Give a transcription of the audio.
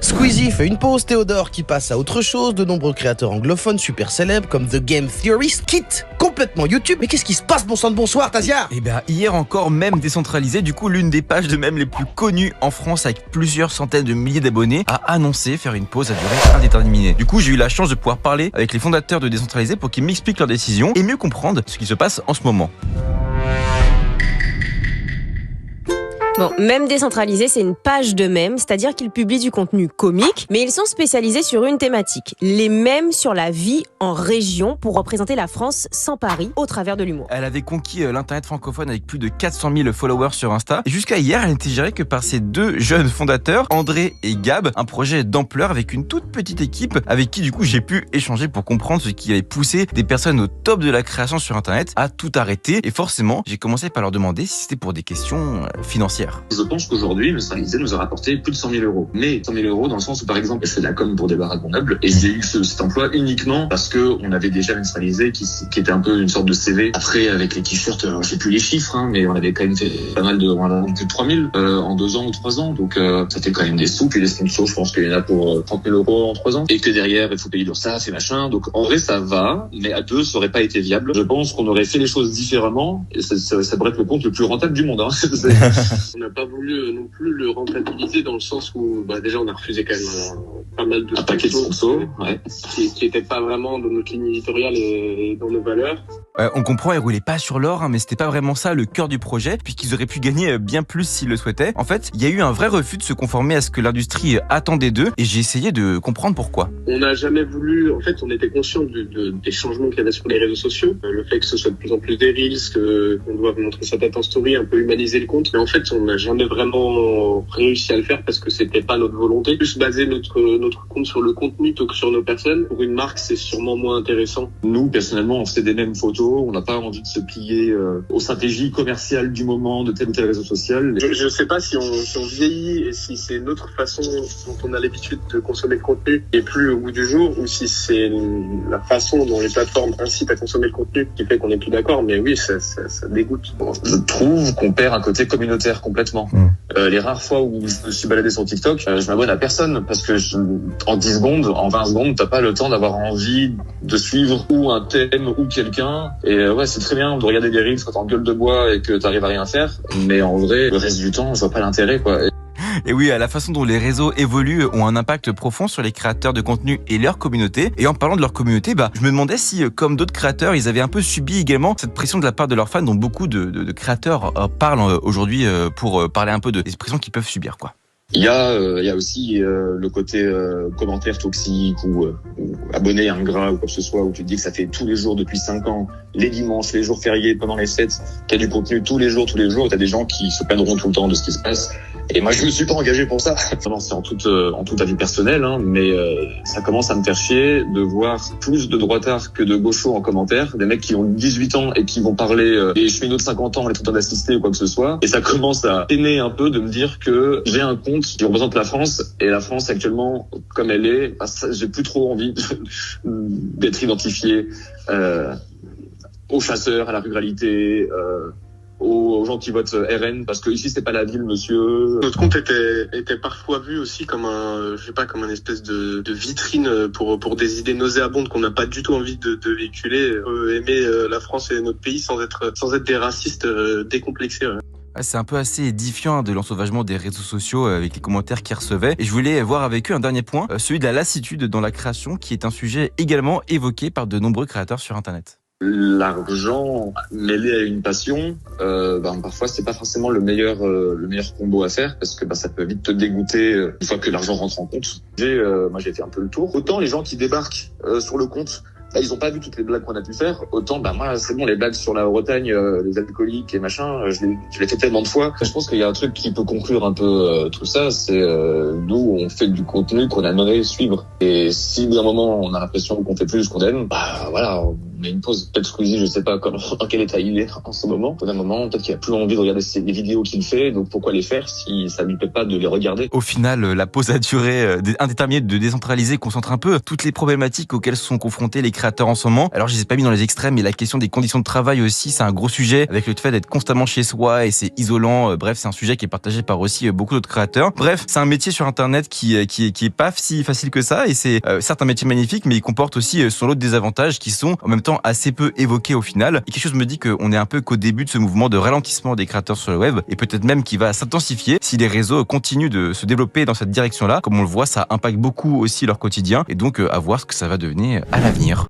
Squeezie fait une pause, Théodore qui passe à autre chose, de nombreux créateurs anglophones super célèbres comme The Game Theorist quittent complètement YouTube. Mais qu'est-ce qui se passe, bon sang de bonsoir, Tazia? Eh bien, hier encore, Mème décentralisé, du coup, l'une des pages de Mème les plus connues en France avec plusieurs centaines de milliers d'abonnés, a annoncé faire une pause à durée indéterminée. Du coup, j'ai eu la chance de pouvoir parler avec les fondateurs de Décentralisé pour qu'ils m'expliquent leurs décisions et mieux comprendre ce qui se passe en ce moment. Bon, Mème décentralisé, c'est une page de mèmes, c'est-à-dire qu'ils publient du contenu comique, mais ils sont spécialisés sur une thématique, les mèmes sur la vie en région pour représenter la France sans Paris au travers de l'humour. Elle avait conquis l'internet francophone avec plus de 400 000 followers sur Insta. Et jusqu'à hier, elle n'était gérée que par ses deux jeunes fondateurs, André et Gab, un projet d'ampleur avec une toute petite équipe avec qui du coup j'ai pu échanger pour comprendre ce qui avait poussé des personnes au top de la création sur internet à tout arrêter. Et forcément, j'ai commencé par leur demander si c'était pour des questions financières. Je pense qu'aujourd'hui, le Décentralisé nous a rapporté plus de 100 000 euros. Mais 100 000 euros dans le sens où, par exemple, je fais de la com pour des baraques mon meuble et j'ai eu cet emploi uniquement parce que on avait déjà une Décentralisé qui était un peu une sorte de CV. Après, avec les t-shirts, je sais plus les chiffres, mais on avait quand même fait pas mal de plus de 3 000 en 2 ans ou 3 ans. Donc, ça fait quand même des sous. Puis les sponsors, je pense qu'il y en a pour 30 000 euros en 3 ans. Et que derrière, il faut payer l'URSSAF et machin. Donc, en vrai, ça va. Mais à deux, ça aurait pas été viable. Je pense qu'on aurait fait les choses différemment et ça pourrait être le compte le plus rentable du monde. On n'a pas voulu non plus le rentabiliser dans le sens où déjà on a refusé quand même pas mal de paquet de sponsors qui n'étaient pas vraiment dans notre ligne éditoriale et dans nos valeurs. On comprend, ils roulaient pas sur l'or, mais c'était pas vraiment ça le cœur du projet, puisqu'ils auraient pu gagner bien plus s'ils le souhaitaient. En fait, il y a eu un vrai refus de se conformer à ce que l'industrie attendait d'eux, et j'ai essayé de comprendre pourquoi. On n'a jamais voulu, en fait, on était conscient des changements qu'il y avait sur les réseaux sociaux, le fait que ce soit de plus en plus des reels, qu'on doit montrer sa tête en story, un peu humaniser le compte, mais en fait, on n'a jamais vraiment réussi à le faire parce que c'était pas notre volonté. Plus baser notre compte sur le contenu plutôt que sur nos personnes. Pour une marque, c'est sûrement moins intéressant. Nous, personnellement, on fait des mêmes photos. On n'a pas envie de se plier aux stratégies commerciales du moment de tel ou tel réseau social. Je ne sais pas si on vieillit et si c'est notre façon dont on a l'habitude de consommer le contenu et plus au bout du jour, ou si c'est la façon dont les plateformes incitent à consommer le contenu qui fait qu'on n'est plus d'accord. Mais oui, ça dégoûte. Je trouve qu'on perd un côté communautaire complètement. Les rares fois où je me suis baladé sur TikTok, je m'abonne à personne parce que en 10 secondes, en 20 secondes, t'as pas le temps d'avoir envie de suivre ou un thème ou quelqu'un. Et ouais, c'est très bien de regarder des reels quand t'es en gueule de bois et que t'arrives à rien faire. Mais en vrai, le reste du temps, je vois pas l'intérêt, quoi. Et oui, à la façon dont les réseaux évoluent ont un impact profond sur les créateurs de contenu et leur communauté. Et en parlant de leur communauté, je me demandais si, comme d'autres créateurs, ils avaient un peu subi également cette pression de la part de leurs fans dont beaucoup de créateurs parlent aujourd'hui pour parler un peu des pressions qu'ils peuvent subir, quoi. Il y a aussi le côté commentaire toxique ou abonné ingrat ou quoi que ce soit, où tu te dis que ça fait tous les jours depuis 5 ans, les dimanches, les jours fériés, pendant les fêtes, qu'il y a du contenu tous les jours, et t'as des gens qui se plaindront tout le temps de ce qui se passe. Et moi, je me suis pas engagé pour ça. Non, c'est en toute avis personnel, mais ça commence à me faire chier de voir plus de droitards que de gauchos en commentaire, des mecs qui ont 18 ans et qui vont parler des cheminots de 50 ans, les traitants d'assister ou quoi que ce soit. Et ça commence à peiner un peu de me dire que j'ai un compte qui représente la France, et la France actuellement, comme elle est, j'ai plus trop envie d'être identifié aux chasseurs, à la ruralité, aux gens qui votent RN, parce que ici c'est pas la ville, monsieur. Notre compte était parfois vu aussi comme un espèce de vitrine pour des idées nauséabondes qu'on n'a pas du tout envie de véhiculer. Aimer la France et notre pays sans être des racistes décomplexés. Ouais. C'est un peu assez édifiant de l'ensauvagement des réseaux sociaux avec les commentaires qu'ils recevaient. Et je voulais voir avec eux un dernier point, celui de la lassitude dans la création, qui est un sujet également évoqué par de nombreux créateurs sur Internet. L'argent mêlé à une passion, parfois c'est pas forcément le meilleur combo à faire, parce que ça peut vite te dégoûter une fois que l'argent rentre en compte. Moi j'ai fait un peu le tour. Autant les gens qui débarquent sur le compte, ils ont pas vu toutes les blagues qu'on a pu faire. Autant, moi, c'est bon, les blagues sur la Bretagne, les alcooliques et machin, je l'ai fait tellement de fois. Je pense qu'il y a un truc qui peut conclure un peu tout ça, c'est nous, on fait du contenu qu'on aimerait suivre. Et si, à un moment, on a l'impression qu'on fait plus ce qu'on aime, voilà, met une pause. Peut-être Squeezie, je sais pas en quel état il est en ce moment. Au bout d'un moment, peut-être qu'il a plus envie de regarder les vidéos qu'il fait, donc pourquoi les faire si ça lui plaît pas de les regarder? Au final, la pause a duré indéterminée de décentraliser concentre un peu toutes les problématiques auxquelles sont confrontés les créateurs en ce moment. Alors je les ai pas mis dans les extrêmes, mais la question des conditions de travail aussi, c'est un gros sujet avec le fait d'être constamment chez soi et c'est isolant. Bref, c'est un sujet qui est partagé par aussi beaucoup d'autres créateurs. Bref, c'est un métier sur Internet qui est pas si facile que ça et c'est certes un métier magnifique, mais il comporte aussi son lot de désavantages qui sont en même temps assez peu évoqués au final. Et quelque chose me dit qu'on est un peu qu'au début de ce mouvement de ralentissement des créateurs sur le web et peut-être même qui va s'intensifier si les réseaux continuent de se développer dans cette direction-là. Comme on le voit, ça impacte beaucoup aussi leur quotidien et donc à voir ce que ça va devenir à l'avenir.